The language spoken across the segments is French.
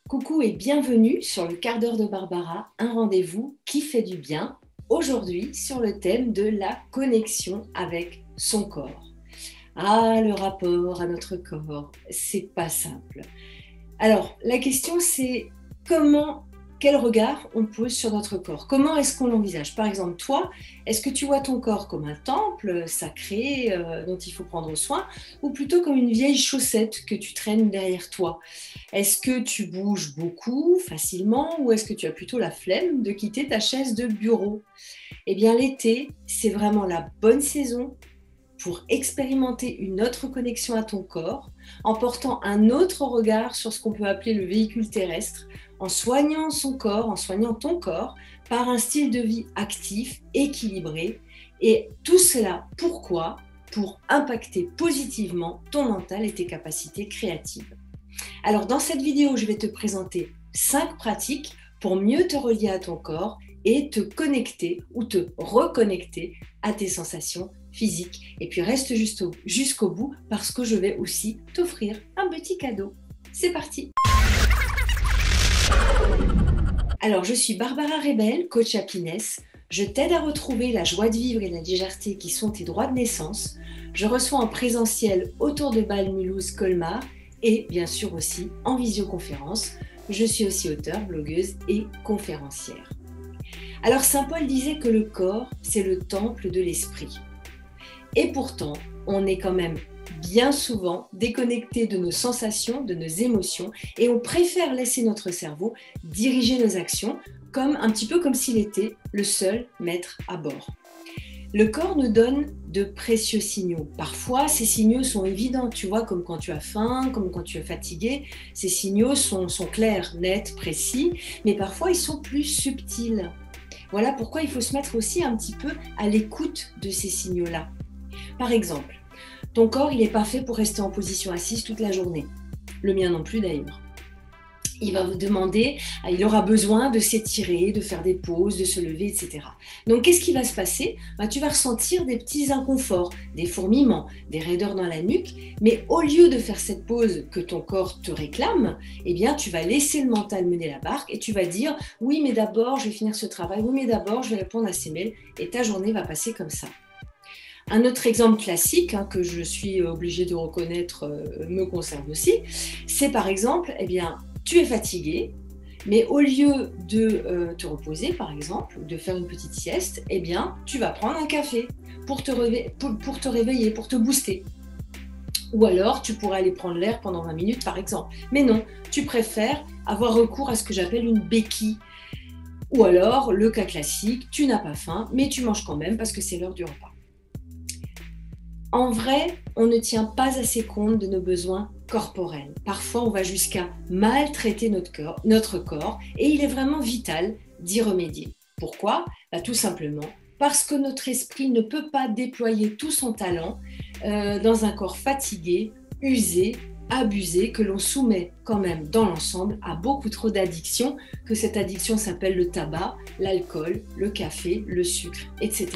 Coucou et bienvenue sur le quart d'heure de Barbara, un rendez-vous qui fait du bien, aujourd'hui sur le thème de la connexion avec son corps. Ah, le rapport à notre corps, c'est pas simple. Alors, la question c'est quel regard on pose sur notre corps? Comment est-ce qu'on l'envisage? Par exemple, toi, est-ce que tu vois ton corps comme un temple sacré dont il faut prendre soin ou plutôt comme une vieille chaussette que tu traînes derrière toi? Est-ce que tu bouges beaucoup, facilement, ou est-ce que tu as plutôt la flemme de quitter ta chaise de bureau? Eh bien, l'été, c'est vraiment la bonne saison pour expérimenter une autre connexion à ton corps, en portant un autre regard sur ce qu'on peut appeler le véhicule terrestre, en soignant son corps, en soignant ton corps, par un style de vie actif, équilibré. Et tout cela, pourquoi? Pour impacter positivement ton mental et tes capacités créatives. Alors dans cette vidéo, je vais te présenter 5 pratiques pour mieux te relier à ton corps et te connecter ou te reconnecter à tes sensations physiques. Et puis reste jusqu'au bout parce que je vais aussi t'offrir un petit cadeau. C'est parti! Alors je suis Barbara Rebel, coach happiness. Je t'aide à retrouver la joie de vivre et la légèreté qui sont tes droits de naissance. Je reçois en présentiel autour de Bâle, Mulhouse, Colmar et bien sûr aussi en visioconférence. Je suis aussi auteure, blogueuse et conférencière. Alors Saint Paul disait que le corps, c'est le temple de l'esprit. Et pourtant, on est quand même bien souvent déconnecté de nos sensations, de nos émotions, et on préfère laisser notre cerveau diriger nos actions, un petit peu comme s'il était le seul maître à bord. Le corps nous donne de précieux signaux. Parfois, ces signaux sont évidents, tu vois, comme quand tu as faim, comme quand tu es fatigué. Ces signaux sont clairs, nets, précis, mais parfois ils sont plus subtils. Voilà pourquoi il faut se mettre aussi un petit peu à l'écoute de ces signaux-là. Par exemple, ton corps, il n'est pas fait pour rester en position assise toute la journée. Le mien non plus d'ailleurs. Il va vous demander, il aura besoin de s'étirer, de faire des pauses, de se lever, etc. Donc, qu'est-ce qui va se passer? Tu vas ressentir des petits inconforts, des fourmillements, des raideurs dans la nuque, mais au lieu de faire cette pause que ton corps te réclame, eh bien, tu vas laisser le mental mener la barque et tu vas dire, oui, mais d'abord, je vais finir ce travail, oui, mais d'abord, je vais répondre à ces mails et ta journée va passer comme ça. Un autre exemple classique que je suis obligée de reconnaître me concerne aussi, c'est par exemple, eh bien, tu es fatigué, mais au lieu de te reposer par exemple, ou de faire une petite sieste, eh bien, tu vas prendre un café pour te réveiller, pour te booster. Ou alors, tu pourrais aller prendre l'air pendant 20 minutes par exemple. Mais non, tu préfères avoir recours à ce que j'appelle une béquille. Ou alors, le cas classique, tu n'as pas faim, mais tu manges quand même parce que c'est l'heure du repas. En vrai, on ne tient pas assez compte de nos besoins corporels. Parfois, on va jusqu'à maltraiter notre corps et il est vraiment vital d'y remédier. Pourquoi? Tout simplement parce que notre esprit ne peut pas déployer tout son talent dans un corps fatigué, usé, abusé, que l'on soumet quand même dans l'ensemble à beaucoup trop d'addictions, que cette addiction s'appelle le tabac, l'alcool, le café, le sucre, etc.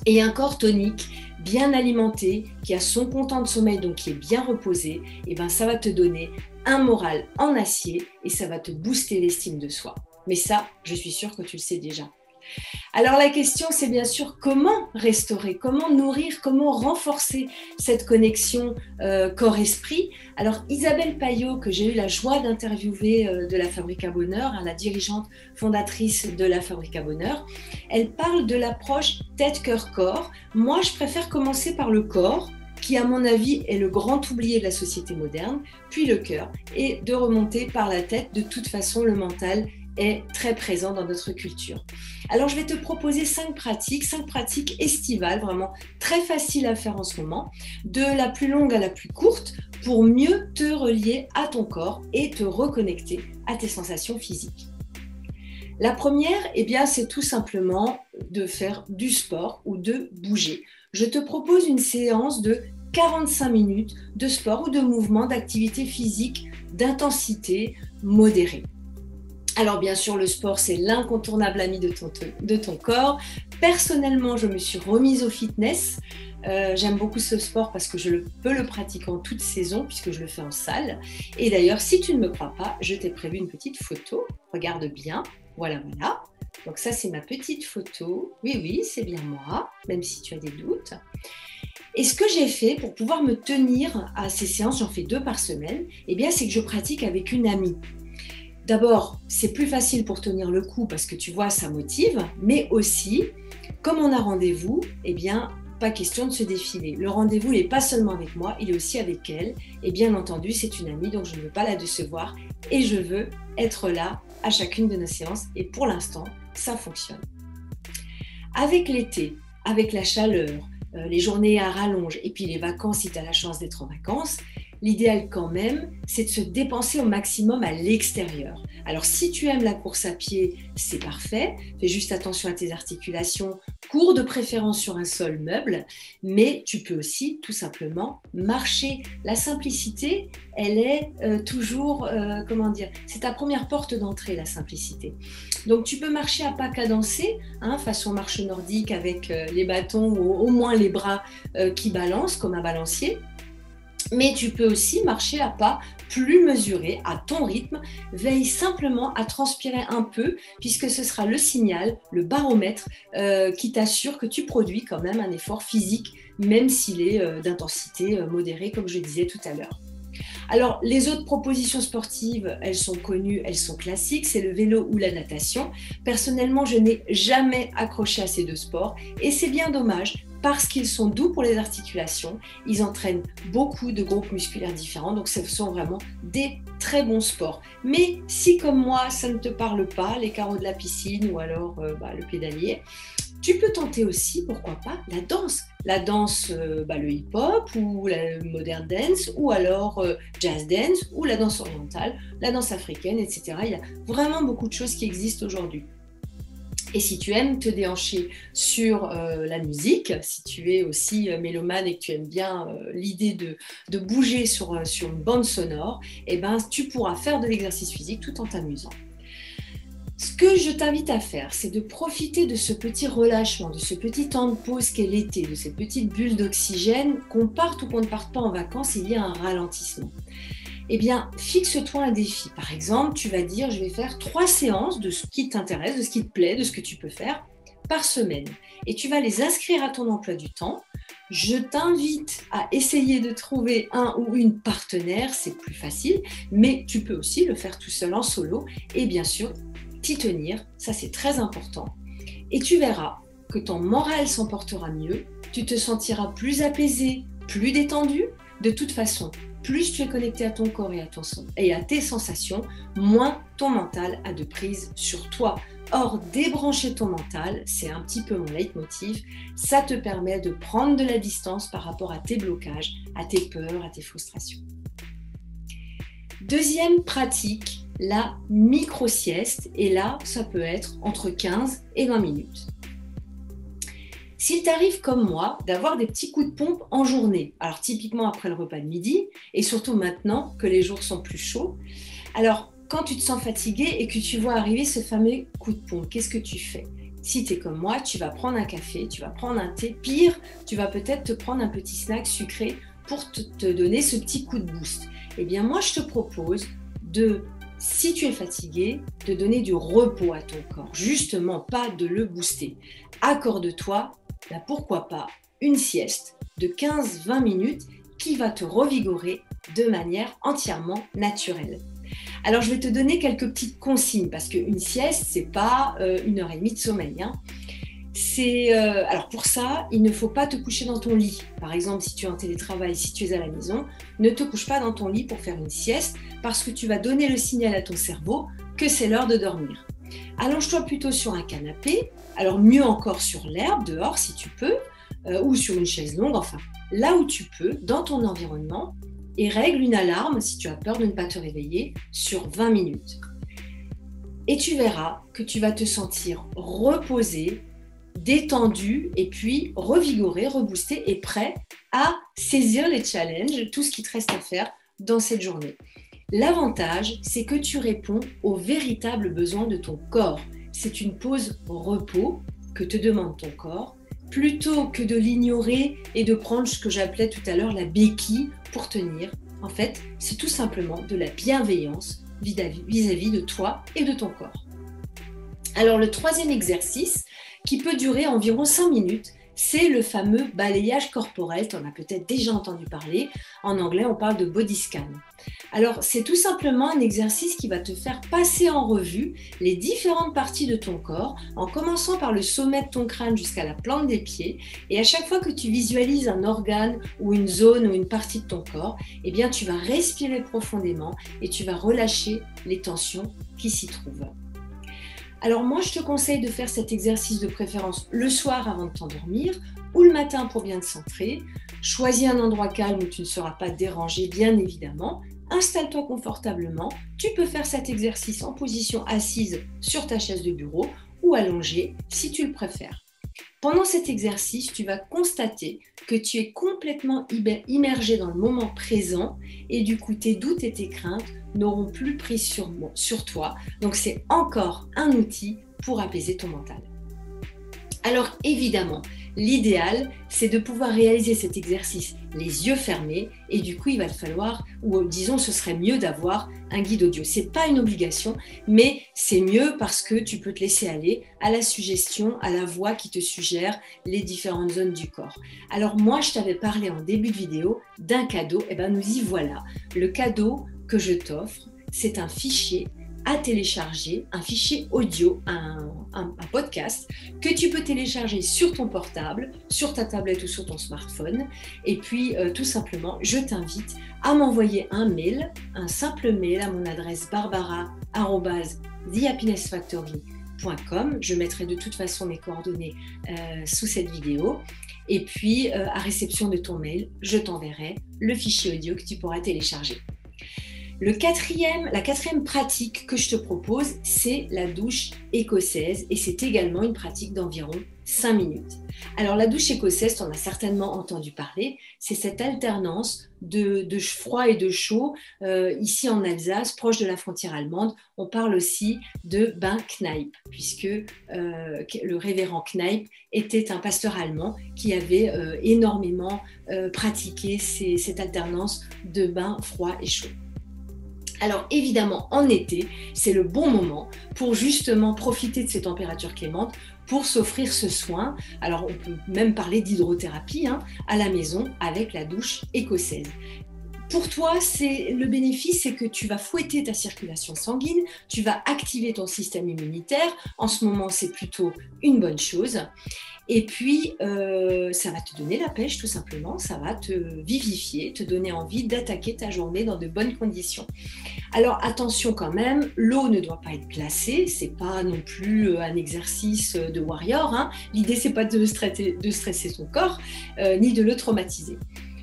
Et un corps tonique, bien alimenté, qui a son content de sommeil, donc qui est bien reposé, et ben ça va te donner un moral en acier et ça va te booster l'estime de soi. Mais ça, je suis sûre que tu le sais déjà. Alors la question, c'est bien sûr comment restaurer, comment nourrir, comment renforcer cette connexion corps-esprit. Alors Isabelle Payot, que j'ai eu la joie d'interviewer de la Fabrique à Bonheur, la dirigeante fondatrice de la Fabrique à Bonheur, elle parle de l'approche tête-cœur-corps. Moi, je préfère commencer par le corps, qui à mon avis est le grand oublié de la société moderne, puis le cœur, et de remonter par la tête. De toute façon, le mental est très présent dans notre culture. Alors, je vais te proposer 5 pratiques estivales, vraiment très faciles à faire en ce moment, de la plus longue à la plus courte, pour mieux te relier à ton corps et te reconnecter à tes sensations physiques. La première, eh bien, c'est tout simplement de faire du sport ou de bouger. Je te propose une séance de 45 minutes de sport ou de mouvement, d'activité physique d'intensité modérée. Alors bien sûr, le sport, c'est l'incontournable ami de ton corps. Personnellement, je me suis remise au fitness. J'aime beaucoup ce sport parce que je peux le pratiquer en toute saison puisque je le fais en salle. Et d'ailleurs, si tu ne me crois pas, je t'ai prévu une petite photo. Regarde bien. Voilà, voilà. Donc ça, c'est ma petite photo. Oui, oui, c'est bien moi, même si tu as des doutes. Et ce que j'ai fait pour pouvoir me tenir à ces séances, j'en fais 2 par semaine, eh bien, c'est que je pratique avec une amie. D'abord, c'est plus facile pour tenir le coup parce que tu vois, ça motive, mais aussi, comme on a rendez-vous, eh bien, pas question de se défiler. Le rendez-vous, il n'est pas seulement avec moi, il est aussi avec elle. Et bien entendu, c'est une amie, donc je ne veux pas la décevoir et je veux être là à chacune de nos séances. Et pour l'instant, ça fonctionne. Avec l'été, avec la chaleur, les journées à rallonge et puis les vacances si tu as la chance d'être en vacances, l'idéal quand même, c'est de se dépenser au maximum à l'extérieur. Alors si tu aimes la course à pied, c'est parfait, fais juste attention à tes articulations, cours de préférence sur un sol meuble, mais tu peux aussi tout simplement marcher. La simplicité, elle est toujours, comment dire, c'est ta première porte d'entrée, la simplicité. Donc tu peux marcher à pas cadencés, façon marche nordique avec les bâtons ou au moins les bras qui balancent comme un balancier. Mais tu peux aussi marcher à pas plus mesurés, à ton rythme. Veille simplement à transpirer un peu, puisque ce sera le signal, le baromètre qui t'assure que tu produis quand même un effort physique, même s'il est d'intensité modérée, comme je disais tout à l'heure. Alors, les autres propositions sportives, elles sont connues, elles sont classiques, c'est le vélo ou la natation. Personnellement, je n'ai jamais accroché à ces 2 sports et c'est bien dommage parce qu'ils sont doux pour les articulations, ils entraînent beaucoup de groupes musculaires différents, donc ce sont vraiment des très bons sports. Mais si comme moi, ça ne te parle pas, les carreaux de la piscine ou alors le pédalier, tu peux tenter aussi, pourquoi pas, la danse. La danse, le hip-hop ou la modern dance ou alors jazz dance ou la danse orientale, la danse africaine, etc. Il y a vraiment beaucoup de choses qui existent aujourd'hui. Et si tu aimes te déhancher sur la musique, si tu es aussi mélomane et que tu aimes bien l'idée de bouger sur une bande sonore, eh ben, tu pourras faire de l'exercice physique tout en t'amusant. Ce que je t'invite à faire, c'est de profiter de ce petit relâchement, de ce petit temps de pause qu'est l'été, de cette petite bulle d'oxygène. Qu'on parte ou qu'on ne parte pas en vacances, il y a un ralentissement. Eh bien, fixe-toi un défi. Par exemple, tu vas dire, je vais faire 3 séances de ce qui t'intéresse, de ce qui te plaît, de ce que tu peux faire par semaine. Et tu vas les inscrire à ton emploi du temps. Je t'invite à essayer de trouver un ou une partenaire, c'est plus facile, mais tu peux aussi le faire tout seul en solo et bien sûr, t'y tenir, ça c'est très important. Et tu verras que ton moral s'emportera mieux, tu te sentiras plus apaisé, plus détendu. De toute façon, plus tu es connecté à ton corps et à tes sensations, moins ton mental a de prise sur toi. Or, débrancher ton mental, c'est un petit peu mon leitmotiv, ça te permet de prendre de la distance par rapport à tes blocages, à tes peurs, à tes frustrations. Deuxième pratique, la micro-sieste, et là, ça peut être entre 15 et 20 minutes. S'il t'arrive comme moi d'avoir des petits coups de pompe en journée, alors typiquement après le repas de midi, et surtout maintenant que les jours sont plus chauds, alors quand tu te sens fatigué et que tu vois arriver ce fameux coup de pompe, qu'est-ce que tu fais ? Si tu es comme moi, tu vas prendre un café, tu vas prendre un thé, pire, tu vas peut-être te prendre un petit snack sucré pour te donner ce petit coup de boost. Eh bien moi, je te propose si tu es fatigué, de donner du repos à ton corps, justement pas de le booster. Accorde-toi, pourquoi pas, une sieste de 15-20 minutes qui va te revigorer de manière entièrement naturelle. Alors je vais te donner quelques petites consignes parce qu'une sieste, c'est pas 1h30 de sommeil. Alors pour ça, il ne faut pas te coucher dans ton lit. Par exemple, si tu es en télétravail, si tu es à la maison, ne te couche pas dans ton lit pour faire une sieste parce que tu vas donner le signal à ton cerveau que c'est l'heure de dormir. Allonge-toi plutôt sur un canapé, alors mieux encore sur l'herbe, dehors si tu peux, ou sur une chaise longue, enfin là où tu peux, dans ton environnement, et règle une alarme si tu as peur de ne pas te réveiller sur 20 minutes. Et tu verras que tu vas te sentir reposé, détendu et puis revigoré, reboosté et prêt à saisir les challenges, tout ce qui te reste à faire dans cette journée. L'avantage, c'est que tu réponds aux véritables besoins de ton corps. C'est une pause repos que te demande ton corps, plutôt que de l'ignorer et de prendre ce que j'appelais tout à l'heure la béquille pour tenir. En fait, c'est tout simplement de la bienveillance vis-à-vis de toi et de ton corps. Alors le troisième exercice, qui peut durer environ 5 minutes, c'est le fameux balayage corporel. Tu en as peut-être déjà entendu parler. En anglais, on parle de body scan. Alors, c'est tout simplement un exercice qui va te faire passer en revue les différentes parties de ton corps, en commençant par le sommet de ton crâne jusqu'à la plante des pieds. Et à chaque fois que tu visualises un organe ou une zone ou une partie de ton corps, eh bien, tu vas respirer profondément et tu vas relâcher les tensions qui s'y trouvent. Alors moi, je te conseille de faire cet exercice de préférence le soir avant de t'endormir ou le matin pour bien te centrer. Choisis un endroit calme où tu ne seras pas dérangé, bien évidemment. Installe-toi confortablement. Tu peux faire cet exercice en position assise sur ta chaise de bureau ou allongée si tu le préfères. Pendant cet exercice, tu vas constater que tu es complètement immergé dans le moment présent et du coup, tes doutes et tes craintes n'auront plus prise sur toi. Donc, c'est encore un outil pour apaiser ton mental. Alors, évidemment, l'idéal, c'est de pouvoir réaliser cet exercice les yeux fermés et du coup, il va te falloir, ou disons, ce serait mieux d'avoir un guide audio. Ce n'est pas une obligation, mais c'est mieux parce que tu peux te laisser aller à la suggestion, à la voix qui te suggère les différentes zones du corps. Alors moi, je t'avais parlé en début de vidéo d'un cadeau, et bien nous y voilà. Le cadeau que je t'offre, c'est un fichier à télécharger, un fichier audio, un podcast que tu peux télécharger sur ton portable, sur ta tablette ou sur ton smartphone. Et puis, tout simplement, je t'invite à m'envoyer un mail, un simple mail à mon adresse barbara@thehappinessfactory.com. Je mettrai de toute façon mes coordonnées sous cette vidéo. Et puis, à réception de ton mail, je t'enverrai le fichier audio que tu pourras télécharger. La quatrième pratique que je te propose, c'est la douche écossaise et c'est également une pratique d'environ 5 minutes. Alors la douche écossaise, tu en as certainement entendu parler, c'est cette alternance de froid et de chaud. Ici en Alsace, proche de la frontière allemande, on parle aussi de bain Kneipp, puisque le révérend Kneipp était un pasteur allemand qui avait énormément pratiqué cette alternance de bain froid et chaud. Alors évidemment, en été, c'est le bon moment pour justement profiter de ces températures clémentes pour s'offrir ce soin. Alors on peut même parler d'hydrothérapie à la maison avec la douche écossaise. Pour toi, le bénéfice, c'est que tu vas fouetter ta circulation sanguine, tu vas activer ton système immunitaire. En ce moment, c'est plutôt une bonne chose. Et puis, ça va te donner la pêche tout simplement, ça va te vivifier, te donner envie d'attaquer ta journée dans de bonnes conditions. Alors attention quand même, l'eau ne doit pas être glacée, c'est pas non plus un exercice de warrior. L'idée, c'est pas de stresser son corps, ni de le traumatiser.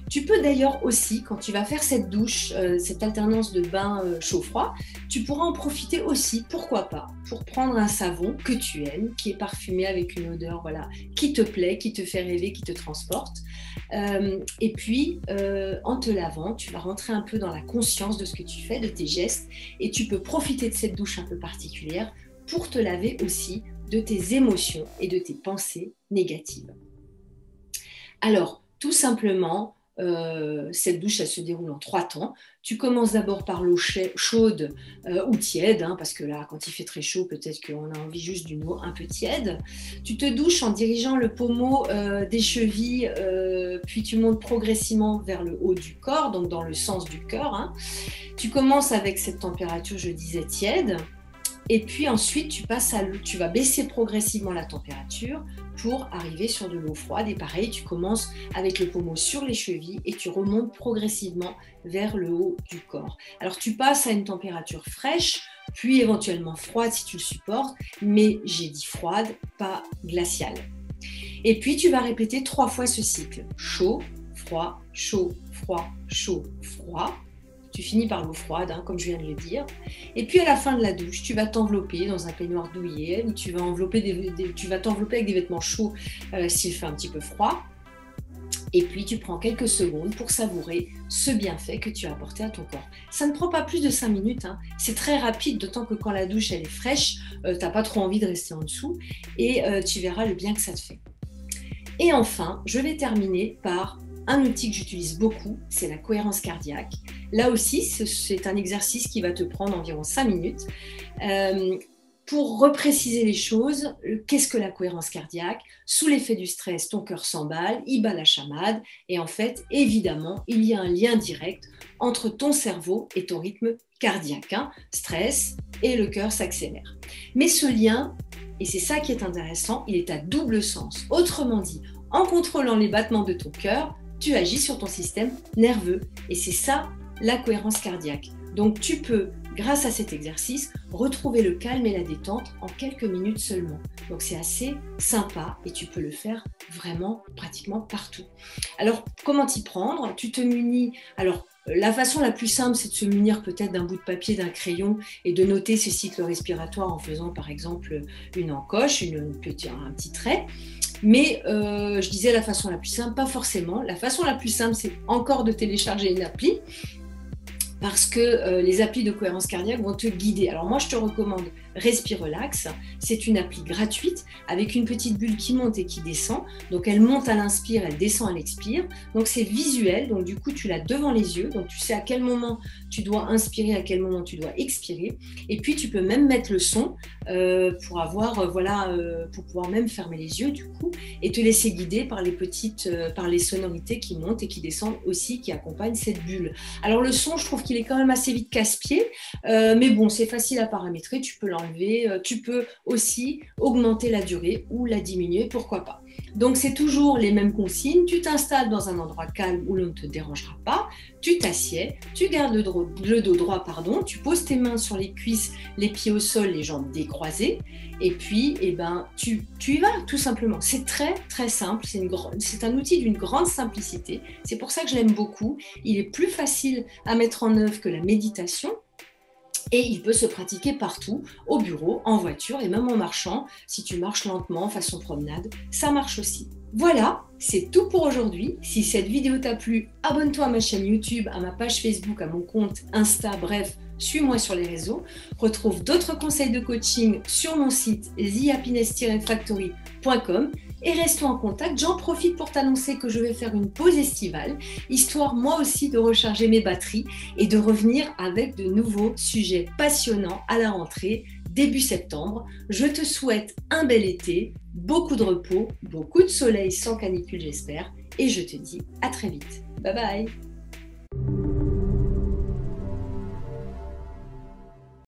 Tu peux d'ailleurs aussi, quand tu vas faire cette douche, cette alternance de bain chaud-froid, tu pourras en profiter aussi, pourquoi pas, pour prendre un savon que tu aimes, qui est parfumé avec une odeur qui te plaît, qui te fait rêver, qui te transporte. Et puis, en te lavant, tu vas rentrer un peu dans la conscience de ce que tu fais, de tes gestes, et tu peux profiter de cette douche un peu particulière pour te laver aussi de tes émotions et de tes pensées négatives. Alors, tout simplement, cette douche, elle se déroule en 3 temps. Tu commences d'abord par l'eau chaude ou tiède, parce que là, quand il fait très chaud, peut-être qu'on a envie juste d'une eau un peu tiède. Tu te douches en dirigeant le pommeau des chevilles, puis tu montes progressivement vers le haut du corps, donc dans le sens du cœur. Tu commences avec cette température, je disais, tiède. Et puis ensuite, tu vas baisser progressivement la température pour arriver sur de l'eau froide. Et pareil, tu commences avec le pommeau sur les chevilles et tu remontes progressivement vers le haut du corps. Alors, tu passes à une température fraîche, puis éventuellement froide si tu le supportes, mais j'ai dit froide, pas glaciale. Et puis, tu vas répéter 3 fois ce cycle. Chaud, froid, chaud, froid, chaud, froid. Tu finis par l'eau froide, comme je viens de le dire. Et puis à la fin de la douche, tu vas t'envelopper dans un peignoir douillet, ou tu vas t'envelopper avec des vêtements chauds s'il fait un petit peu froid. Et puis, tu prends quelques secondes pour savourer ce bienfait que tu as apporté à ton corps. Ça ne prend pas plus de 5 minutes, hein. C'est très rapide, d'autant que quand la douche elle est fraîche, tu n'as pas trop envie de rester en dessous et tu verras le bien que ça te fait. Et enfin, je vais terminer par un outil que j'utilise beaucoup, c'est la cohérence cardiaque. Là aussi, c'est un exercice qui va te prendre environ 5 minutes. Pour repréciser les choses, qu'est-ce que la cohérence cardiaque? Sous l'effet du stress, ton cœur s'emballe, il bat la chamade et en fait, évidemment, il y a un lien direct entre ton cerveau et ton rythme cardiaque. Stress et le cœur s'accélère. Mais ce lien, et c'est ça qui est intéressant, il est à double sens. Autrement dit, en contrôlant les battements de ton cœur, tu agis sur ton système nerveux et c'est ça la cohérence cardiaque. Donc tu peux, grâce à cet exercice, retrouver le calme et la détente en quelques minutes seulement. Donc c'est assez sympa et tu peux le faire vraiment pratiquement partout. Alors comment t'y prendre? Tu te munis, alors la façon la plus simple, c'est de se munir peut-être d'un bout de papier, d'un crayon et de noter ses cycles respiratoires en faisant par exemple une encoche, un petit trait. Mais je disais la façon la plus simple, pas forcément. La façon la plus simple, c'est encore de télécharger une appli parce que les applis de cohérence cardiaque vont te guider. Alors moi, je te recommande Respirelax. C'est une appli gratuite avec une petite bulle qui monte et qui descend. Donc elle monte à l'inspire, elle descend à l'expire. Donc c'est visuel, donc du coup tu l'as devant les yeux. Donc tu sais à quel moment tu dois inspirer, à quel moment tu dois expirer. Et puis tu peux même mettre le son pour pouvoir même fermer les yeux du coup et te laisser guider par par les sonorités qui montent et qui descendent aussi, qui accompagnent cette bulle. Alors le son, je trouve qu'il est quand même assez vite casse-pied, mais bon, c'est facile à paramétrer, tu peux l'enlever, tu peux aussi augmenter la durée ou la diminuer, pourquoi pas. Donc c'est toujours les mêmes consignes, tu t'installes dans un endroit calme où l'on ne te dérangera pas, tu t'assieds, tu gardes le dos droit, tu poses tes mains sur les cuisses, les pieds au sol, les jambes décroisées, et puis tu y vas tout simplement. C'est très très simple, c'est un outil d'une grande simplicité, c'est pour ça que je l'aime beaucoup, il est plus facile à mettre en œuvre que la méditation. Et il peut se pratiquer partout, au bureau, en voiture et même en marchant. Si tu marches lentement, façon promenade, ça marche aussi. Voilà, c'est tout pour aujourd'hui. Si cette vidéo t'a plu, abonne-toi à ma chaîne YouTube, à ma page Facebook, à mon compte Insta, bref, suis-moi sur les réseaux. Retrouve d'autres conseils de coaching sur mon site thehappiness-factory.com et restons en contact. J'en profite pour t'annoncer que je vais faire une pause estivale, histoire moi aussi de recharger mes batteries et de revenir avec de nouveaux sujets passionnants à la rentrée début septembre. Je te souhaite un bel été, beaucoup de repos, beaucoup de soleil sans canicule j'espère et je te dis à très vite. Bye bye.